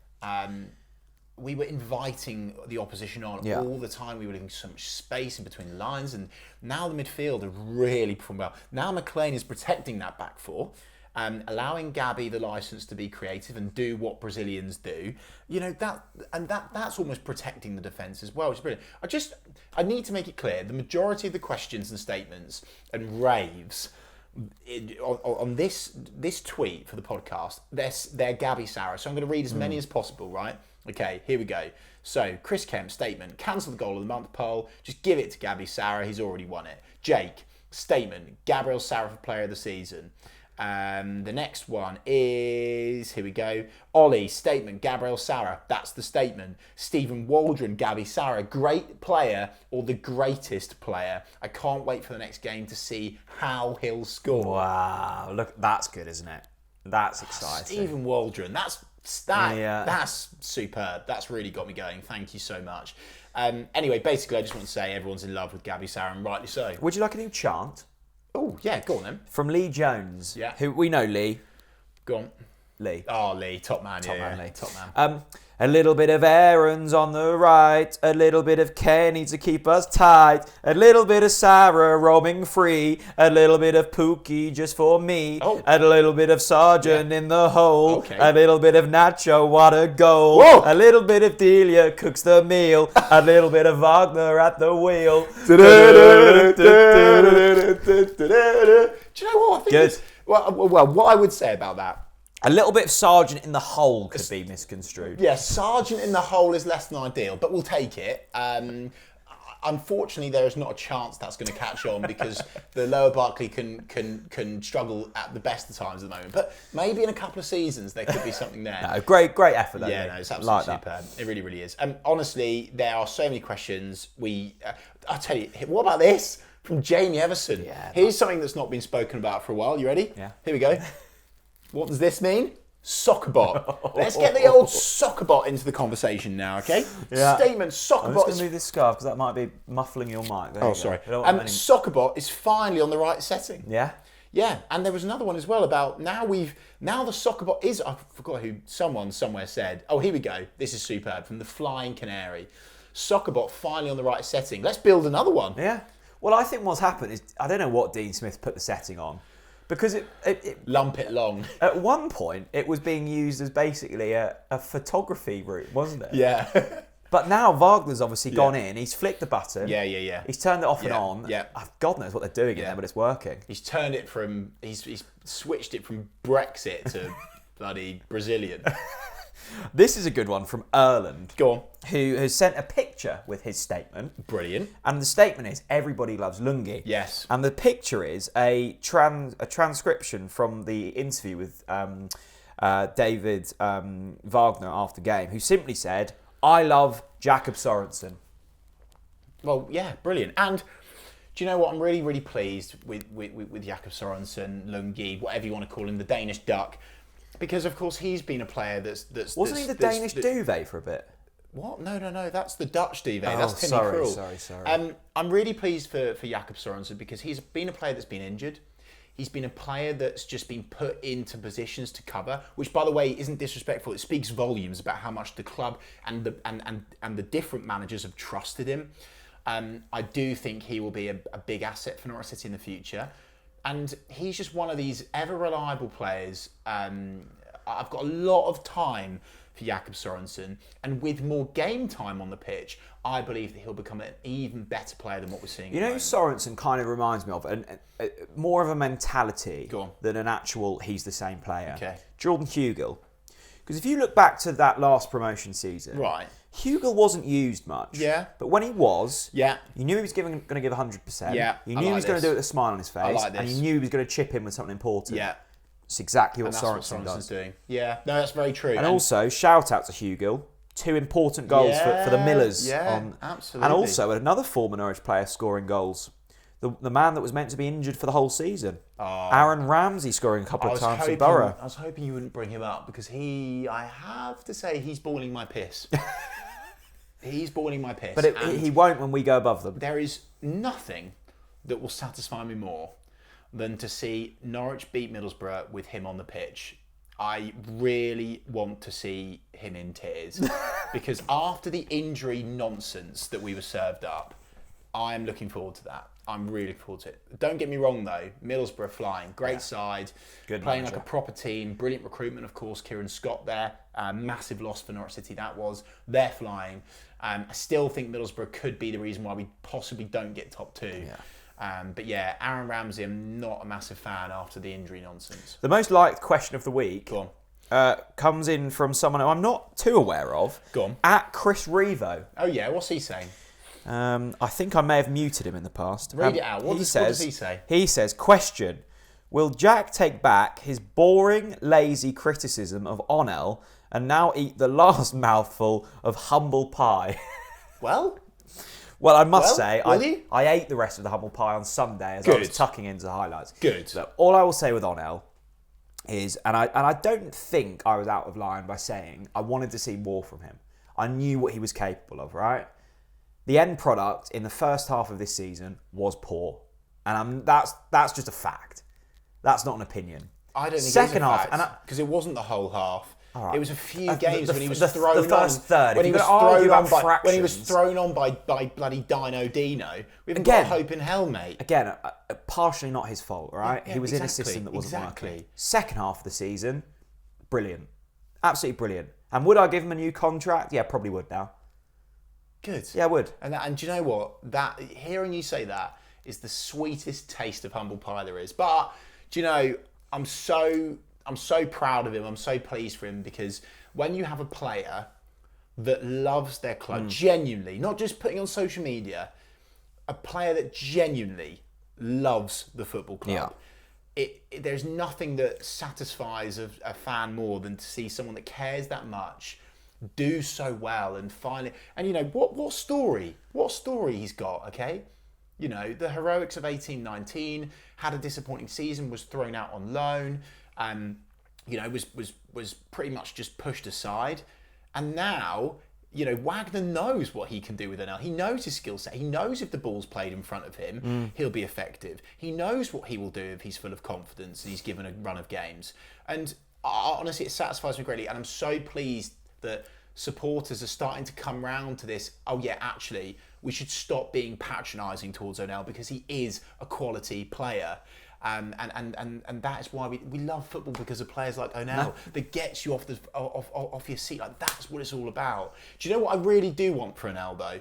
Speaker 2: we were inviting the opposition on all the time. We were leaving so much space in between the lines, and now the midfield have really performed well. Now McLean is protecting that back four, allowing Gabby the license to be creative and do what Brazilians do. That's almost protecting the defence as well, which is brilliant. I need to make it clear, the majority of the questions and statements and raves on this tweet for the podcast, they're Gabby Sara. So I'm going to read as many as possible, right? Okay, here we go. So, Chris Kemp, statement, cancel the goal of the month poll, just give it to Gabby Sara, he's already won it. Jake, statement, Gabriel Sara for player of the season. The next one is, here we go, Ollie, statement, Gabriel Sara, that's the statement. Stephen Waldron, Gabby Sara, great player or the greatest player. I can't wait for the next game to see how he'll score.
Speaker 1: Wow, look, that's good, isn't it? That's exciting.
Speaker 2: Stephen Waldron, that's superb. That's really got me going. Thank you so much. Anyway, basically, I just want to say everyone's in love with Gabby Sara, and rightly so.
Speaker 1: Would you like a new chant?
Speaker 2: Oh, yeah, go on then.
Speaker 1: From Lee Jones.
Speaker 2: Yeah.
Speaker 1: Who we know Lee.
Speaker 2: Go on.
Speaker 1: Lee.
Speaker 2: Oh, Lee, top man.
Speaker 1: Top man, Lee.
Speaker 2: Top man.
Speaker 1: A little bit of Aaron's on the right. A little bit of Kenny to keep us tight. A little bit of Sarah roaming free. A little bit of Pookie just for me.
Speaker 2: Oh.
Speaker 1: A little bit of Sargent in the hole.
Speaker 2: Okay.
Speaker 1: A little bit of Nacho, what a goal.
Speaker 2: Whoa.
Speaker 1: A little bit of Delia cooks the meal. A little bit of Wagner at the wheel.
Speaker 2: Do you know what I think?
Speaker 1: Good.
Speaker 2: Well, what I would say about that.
Speaker 1: A little bit of Sargent in the hole could be misconstrued.
Speaker 2: Yeah, Sargent in the hole is less than ideal, but we'll take it. Unfortunately, there is not a chance that's going to catch on because the Lower Barclay can struggle at the best of times at the moment. But maybe in a couple of seasons there could be something there.
Speaker 1: No, great effort though.
Speaker 2: Yeah, no, it's absolutely superb. It really, really is. Honestly, there are so many questions. I'll tell you, what about this from Jamie Everson?
Speaker 1: Yeah,
Speaker 2: here's something that's not been spoken about for a while. You ready?
Speaker 1: Yeah.
Speaker 2: Here we go. What does this mean? Soccerbot. Let's get the old Soccerbot into the conversation now, okay?
Speaker 1: Yeah.
Speaker 2: Statement,
Speaker 1: I'm just going
Speaker 2: Soccerbot
Speaker 1: to
Speaker 2: is...
Speaker 1: move this scarf because that might be muffling your mic. There you go.
Speaker 2: sorry.
Speaker 1: I don't want any-
Speaker 2: Soccerbot is finally on the right setting.
Speaker 1: Yeah?
Speaker 2: Yeah, and there was another one as well about now the Soccerbot is... I forgot who someone somewhere said. Oh, here we go. This is superb. From the Flying Canary. Soccerbot finally on the right setting. Let's build another one.
Speaker 1: Yeah. Well, I think what's happened is, I don't know what Dean Smith put the setting on. Because
Speaker 2: Lump it long.
Speaker 1: at one point, it was being used as basically a photography route, wasn't it?
Speaker 2: Yeah.
Speaker 1: But now Wagner's obviously gone in, he's flicked the button.
Speaker 2: Yeah.
Speaker 1: He's turned it off and
Speaker 2: Yeah,
Speaker 1: on.
Speaker 2: yeah.
Speaker 1: God knows what they're doing in there, but it's working.
Speaker 2: He's turned it from... He's switched it from Brexit to bloody Brazilian.
Speaker 1: This is a good one from Erland.
Speaker 2: Go on.
Speaker 1: Who has sent a picture with his statement.
Speaker 2: Brilliant.
Speaker 1: And the statement is, everybody loves Lungi.
Speaker 2: Yes.
Speaker 1: And the picture is a transcription from the interview with David Wagner after game, who simply said, I love Jakob Sorensen.
Speaker 2: Well, yeah, brilliant. And do you know what? I'm really, really pleased with Jakob Sorensen, Lungi, whatever you want to call him, the Danish duck. Because, of course, he's been a player that's...
Speaker 1: Wasn't he the Danish duvet for a bit?
Speaker 2: What? No. That's the Dutch duvet.
Speaker 1: Oh,
Speaker 2: That's Timmy Krul.
Speaker 1: Sorry.
Speaker 2: I'm really pleased for Jakob Sorensen because he's been a player that's been injured. He's been a player that's just been put into positions to cover, which, by the way, isn't disrespectful. It speaks volumes about how much the club and the different managers have trusted him. I do think he will be a big asset for Norwich City in the future. And he's just one of these ever reliable players. I've got a lot of time for Jakob Sorensen, and with more game time on the pitch, I believe that he'll become an even better player than what we're seeing.
Speaker 1: You know who Sorensen kind of reminds me of? More of a mentality than an actual he's the same player.
Speaker 2: Okay.
Speaker 1: Jordan Hugill. Because if you look back to that last promotion season,
Speaker 2: Right.
Speaker 1: Hugill wasn't used much.
Speaker 2: Yeah.
Speaker 1: But when he was,
Speaker 2: Yeah.
Speaker 1: you knew he was going to give 100%.
Speaker 2: Yeah,
Speaker 1: You
Speaker 2: I
Speaker 1: knew he
Speaker 2: like
Speaker 1: was going to
Speaker 2: this.
Speaker 1: do it with a smile on his face.
Speaker 2: like
Speaker 1: And
Speaker 2: this.
Speaker 1: you knew he was going to chip in with something important.
Speaker 2: Yeah.
Speaker 1: It's exactly what
Speaker 2: And that's
Speaker 1: Sorensen
Speaker 2: what
Speaker 1: does.
Speaker 2: Sorensen's doing. Yeah. No, that's very true.
Speaker 1: And also, shout out to Hugill. 2 important goals for the Millers.
Speaker 2: Yeah, absolutely.
Speaker 1: And also another former Norwich player scoring goals. The man that was meant to be injured for the whole season. Aaron Ramsey scoring a couple of times for Borough.
Speaker 2: I was hoping you wouldn't bring him up because I have to say, he's boiling my piss. He's boiling my piss.
Speaker 1: But he won't when we go above them.
Speaker 2: There is nothing that will satisfy me more than to see Norwich beat Middlesbrough with him on the pitch. I really want to see him in tears because after the injury nonsense that we were served up, I'm looking forward to that. I'm really looking forward to it. Don't get me wrong though, Middlesbrough flying, great side,
Speaker 1: Good
Speaker 2: playing
Speaker 1: manager.
Speaker 2: like a proper team, brilliant recruitment of course, Kieran Scott there, massive loss for Norwich City that was. They're flying. I still think Middlesbrough could be the reason why we possibly don't get top 2.
Speaker 1: Yeah.
Speaker 2: But yeah, Aaron Ramsey, I'm not a massive fan after the injury nonsense.
Speaker 1: The most liked question of the week
Speaker 2: Go on.
Speaker 1: comes in from someone who I'm not too aware of.
Speaker 2: Go on.
Speaker 1: At Chris Revo.
Speaker 2: Oh yeah, what's he saying?
Speaker 1: I think I may have muted him in the past.
Speaker 2: Read it out. What does he say?
Speaker 1: He says, question, will Jack take back his boring, lazy criticism of Onel and now eat the last mouthful of humble pie?
Speaker 2: Well,
Speaker 1: I must say,
Speaker 2: will he?
Speaker 1: I ate the rest of the humble pie on Sunday as I was tucking into the highlights.
Speaker 2: Good.
Speaker 1: So all I will say with Onel is, and I don't think I was out of line by saying I wanted to see more from him. I knew what he was capable of, right? The end product in the first half of this season was poor. And that's just a fact. That's not an opinion.
Speaker 2: I don't think
Speaker 1: Second
Speaker 2: it's a
Speaker 1: half,
Speaker 2: fact, because it wasn't the whole half.
Speaker 1: right.
Speaker 2: It was a few games when he was thrown on.
Speaker 1: The first third.
Speaker 2: When he was thrown on by bloody Dino. We haven't got hope in hell, mate.
Speaker 1: Again, partially not his fault, right?
Speaker 2: Yeah,
Speaker 1: he was in a system that wasn't working. Second half of the season, brilliant. Absolutely brilliant. And would I give him a new contract? Yeah, probably would now.
Speaker 2: Good.
Speaker 1: Yeah, I would.
Speaker 2: And do you know what? Hearing you say that is the sweetest taste of humble pie there is. But do you know, I'm so proud of him. I'm so pleased for him, because when you have a player that loves their club genuinely, not just putting on social media, a player that genuinely loves the football club. There's nothing that satisfies a fan more than to see someone that cares that much do so well and finally. And you know what story he's got, okay? You know, the heroics of 18-19, had a disappointing season, was thrown out on loan, you know, was pretty much just pushed aside. And now, you know, Wagner knows what he can do with NL. He knows his skill set. He knows if the ball's played in front of him, he'll be effective. He knows what he will do if he's full of confidence and he's given a run of games. And honestly, it satisfies me greatly. And I'm so pleased that supporters are starting to come round to this. Oh yeah, actually, we should stop being patronising towards O'Neill, because he is a quality player. And that is why we love football, because of players like O'Neill that gets you off your seat. Like, that's what it's all about. Do you know what I really do want for O'Neill though?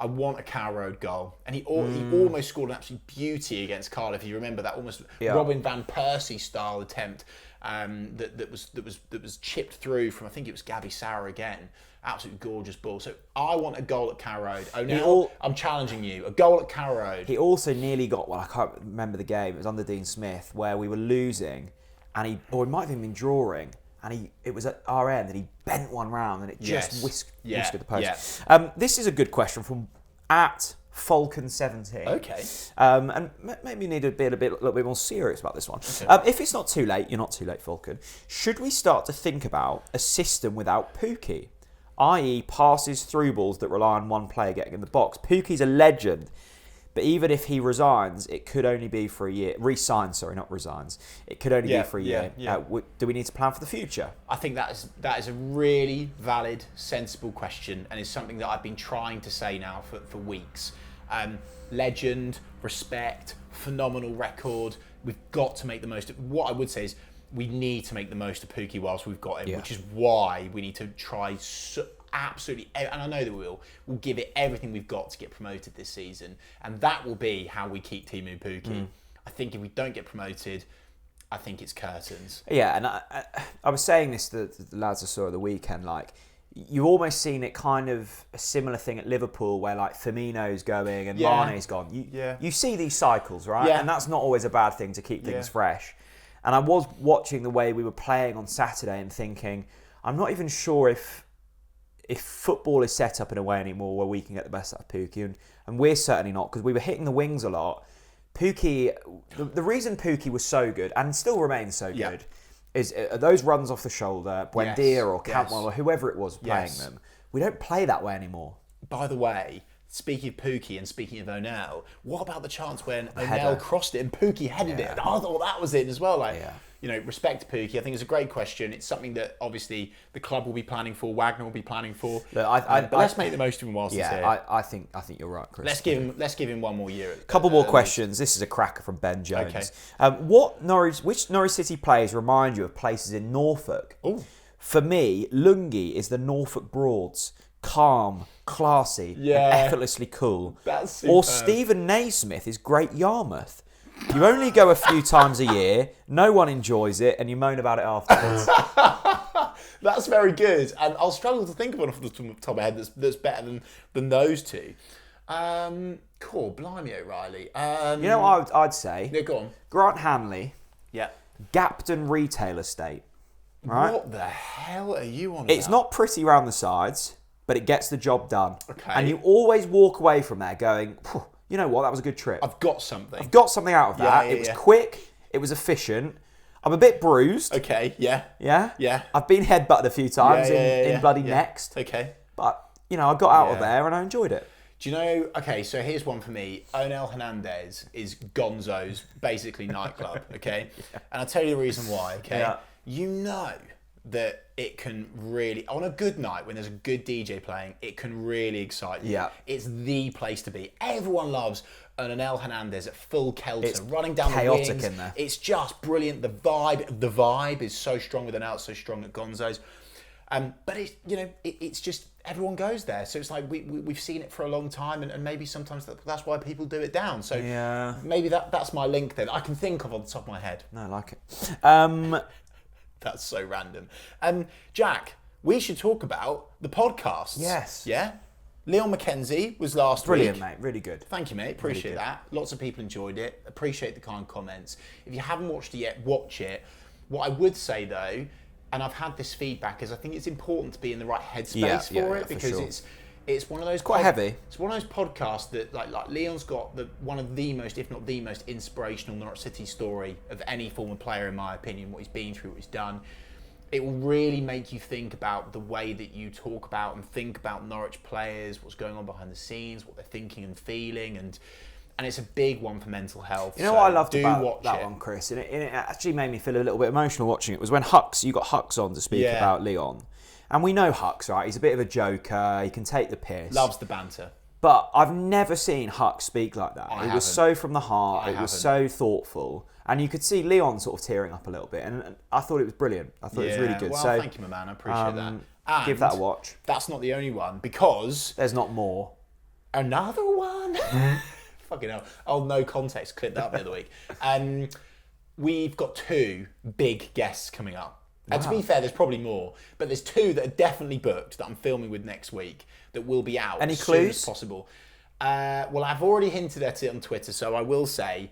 Speaker 2: I want a Carrow Road goal, and he almost scored an absolute beauty against Cardiff. You remember that almost Robin van Persie style attempt that was chipped through from, I think it was Gabriel Sara again. Absolutely gorgeous ball. So I want a goal at Carrow Road. O'Neill, I'm challenging you. A goal at Carrow Road.
Speaker 1: He also nearly got, well, I can't remember the game. It was under Dean Smith, where we were losing, and he might have even been drawing, and it was at our end, and he bent one round, and it just whisked the post. Yeah. This is a good question from @Falcon17.
Speaker 2: Okay.
Speaker 1: And maybe you need to be a little bit more serious about this one. Okay. If it's not too late, you're not too late, Falcon. Should we start to think about a system without Pookie? i.e. passes through balls that rely on one player getting in the box. Pookie's a legend, but even if he resigns, it could only be for a year. Resigns, sorry, not resigns. It could only be for a year. Yeah. Do we need to plan for the future?
Speaker 2: I think that is a really valid, sensible question, and is something that I've been trying to say now for weeks. Legend, respect, phenomenal record. We've got to make the most of. What I would say is, we need to make the most of Pookie whilst we've got him, which is why we need to try absolutely, and I know that we'll give it everything we've got to get promoted this season, and that will be how we keep Teemu Pukki. I think if we don't get promoted, I think it's curtains.
Speaker 1: Yeah, and I was saying this to the lads I saw at the weekend, like, you've almost seen it kind of a similar thing at Liverpool, where like Firmino's going and Mane's gone. You see these cycles, right? Yeah. And that's not always a bad thing to keep things fresh. And I was watching the way we were playing on Saturday and thinking, I'm not even sure if football is set up in a way anymore where we can get the best out of Pookie. And we're certainly not, because we were hitting the wings a lot. Pookie, the reason Pookie was so good, and still remains so good, is those runs off the shoulder, Buendia or Cantwell or whoever it was playing them. We don't play that way anymore.
Speaker 2: By the way, speaking of Pookie and speaking of O'Neill, what about the chance when O'Neill crossed it and Pookie headed it? And I thought that was it as well. Like, you know, respect to Pookie. I think it's a great question. It's something that obviously the club will be planning for, Wagner will be planning for. Look, but let's make the most of him whilst he's here.
Speaker 1: I think you're right, Chris.
Speaker 2: Let's give him one more year.
Speaker 1: Couple more questions. This is a cracker from Ben Jones. Okay. Which Norwich City players remind you of places in Norfolk?
Speaker 2: Ooh.
Speaker 1: For me, Lungi is the Norfolk Broads. Calm, classy, and effortlessly cool.
Speaker 2: That's superb.
Speaker 1: Or Stephen Naismith is Great Yarmouth. You only go a few times a year, no one enjoys it, and you moan about it afterwards.
Speaker 2: That's very good. And I'll struggle to think of one off the top of my head that's better than those two. Cool, blimey O'Reilly.
Speaker 1: You know what I'd say?
Speaker 2: Yeah, go on.
Speaker 1: Grant Hanley.
Speaker 2: Yeah.
Speaker 1: Gapton Retail Estate. Right?
Speaker 2: What the hell are you on
Speaker 1: It's not pretty round the sides, but it gets the job done.
Speaker 2: Okay.
Speaker 1: And you always walk away from there going, you know what, that was a good trip.
Speaker 2: I've got something
Speaker 1: out of that. It was quick, it was efficient. I'm a bit bruised.
Speaker 2: Okay, yeah.
Speaker 1: Yeah?
Speaker 2: Yeah.
Speaker 1: I've been headbutted a few times in bloody Next.
Speaker 2: Okay.
Speaker 1: But, you know, I got out of there and I enjoyed it.
Speaker 2: Do you know, okay, so here's one for me. Onel Hernandez is Gonzo's, basically, nightclub, okay? And I'll tell you the reason why, okay? Yeah. You know that it can really, on a good night when there's a good DJ playing, it can really excite you.
Speaker 1: Yeah.
Speaker 2: It's the place to be. Everyone loves an Anel Hernandez at full kelter,
Speaker 1: It's
Speaker 2: running down the
Speaker 1: chaotic
Speaker 2: wings.
Speaker 1: in there.
Speaker 2: It's just brilliant. The vibe is so strong with Anel, it's so strong at Gonzo's. But it's, it's just, everyone goes there. So it's like we've seen it for a long time, and maybe sometimes that's why people do it down. So
Speaker 1: Yeah.
Speaker 2: maybe that's my link then. I can think of on the top of my head.
Speaker 1: No, I like it.
Speaker 2: That's so random. Jack, we should talk about the podcasts.
Speaker 1: Yes.
Speaker 2: Yeah? Leon Mackenzie was last
Speaker 1: Brilliant,
Speaker 2: week.
Speaker 1: mate. Really good.
Speaker 2: Thank you, mate. Appreciate that. Lots of people enjoyed it. Appreciate the kind comments. If you haven't watched it yet, watch it. What I would say, though, and I've had this feedback, is I think it's important to be in the right headspace for it, because
Speaker 1: sure.
Speaker 2: it's one of those
Speaker 1: quite heavy.
Speaker 2: It's one of those podcasts that like Leon's got one of the most, if not the most, inspirational Norwich City story of any former player, in my opinion. What he's been through, what he's done. It will really make you think about the way that you talk about and think about Norwich players, what's going on behind the scenes, what they're thinking and feeling, and it's a big one for mental health.
Speaker 1: You know what I loved about that one, Chris? And it actually made me feel a little bit emotional watching it, was when you got Hux on to speak about Leon. And we know Hux, right? He's a bit of a joker. He can take the piss.
Speaker 2: Loves the banter.
Speaker 1: But I've never seen Hux speak like that. It was so from the heart. It was so thoughtful. And you could see Leon sort of tearing up a little bit. And I thought it was brilliant. I thought it was really good.
Speaker 2: Well,
Speaker 1: so
Speaker 2: thank you, my man. I appreciate that. And
Speaker 1: give that a watch.
Speaker 2: That's not the only one, because
Speaker 1: There's not more.
Speaker 2: another one. Fucking hell. Oh, no context. Clip that up the other week. We've got 2 big guests coming up. And to be fair, there's probably more, but there's 2 that are definitely booked that I'm filming with next week that will be out
Speaker 1: Any
Speaker 2: as
Speaker 1: clues?
Speaker 2: soon as possible. Well, I've already hinted at it on Twitter, so I will say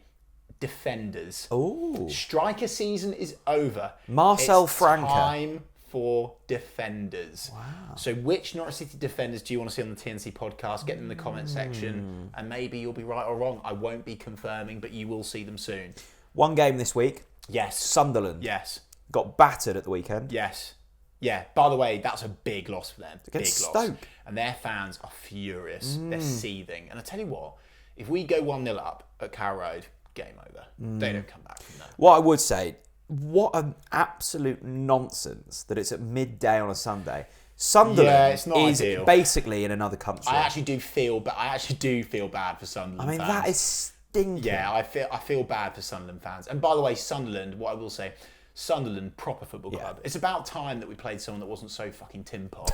Speaker 2: defenders.
Speaker 1: Ooh.
Speaker 2: Striker season is over.
Speaker 1: Marcel
Speaker 2: It's
Speaker 1: Franke.
Speaker 2: time for defenders. Wow. So which Norwich City defenders do you want to see on the TNC podcast? Get them in the comment section, and maybe you'll be right or wrong. I won't be confirming, but you will see them soon.
Speaker 1: One game this week.
Speaker 2: Yes.
Speaker 1: Sunderland.
Speaker 2: Yes.
Speaker 1: Got battered at the weekend.
Speaker 2: Yes. Yeah. By the way, that's a big loss for them.
Speaker 1: Against
Speaker 2: big loss.
Speaker 1: Stoke.
Speaker 2: And their fans are furious. They're seething. And I tell you what, if we go 1-0 up at Carrow Road, game over. They don't come back from that.
Speaker 1: What I would say, what an absolute nonsense that it's at midday on a Sunday. Sunderland
Speaker 2: it's not
Speaker 1: is
Speaker 2: ideal.
Speaker 1: basically in another country.
Speaker 2: I actually do feel bad for Sunderland fans.
Speaker 1: that is stinking.
Speaker 2: Yeah, I feel bad for Sunderland fans. And by the way, Sunderland, what I will say, Sunderland, proper football club. It's about time that we played someone that wasn't so fucking tin pot.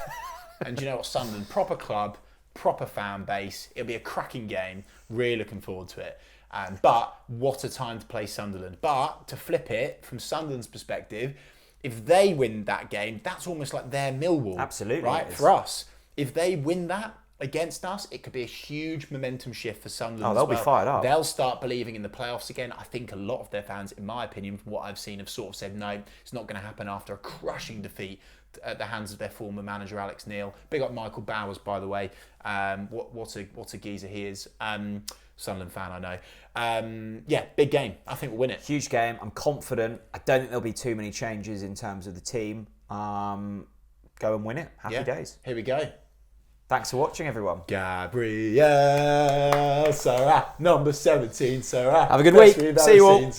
Speaker 2: And you know what, Sunderland, proper club, proper fan base. It'll be a cracking game. Really looking forward to it. But what a time to play Sunderland. But to flip it, from Sunderland's perspective, if they win that game, that's almost like their Millwall.
Speaker 1: Absolutely,
Speaker 2: Right?
Speaker 1: it is.
Speaker 2: For us. If they win that against us, it could be a huge momentum shift for Sunderland.
Speaker 1: Oh, they'll be fired up.
Speaker 2: They'll start believing in the playoffs again. I think a lot of their fans, in my opinion, from what I've seen, have sort of said, no, it's not going to happen after a crushing defeat at the hands of their former manager, Alex Neil. Big up Michael Bowers, by the way. What a geezer he is. Sunderland fan, I know. Big game. I think we'll win it.
Speaker 1: Huge game. I'm confident. I don't think there'll be too many changes in terms of the team. Go and win it. Happy days.
Speaker 2: Here we go.
Speaker 1: Thanks for watching, everyone.
Speaker 2: Gabriel Sara, number 17, Sara.
Speaker 1: Have a good week. See you all.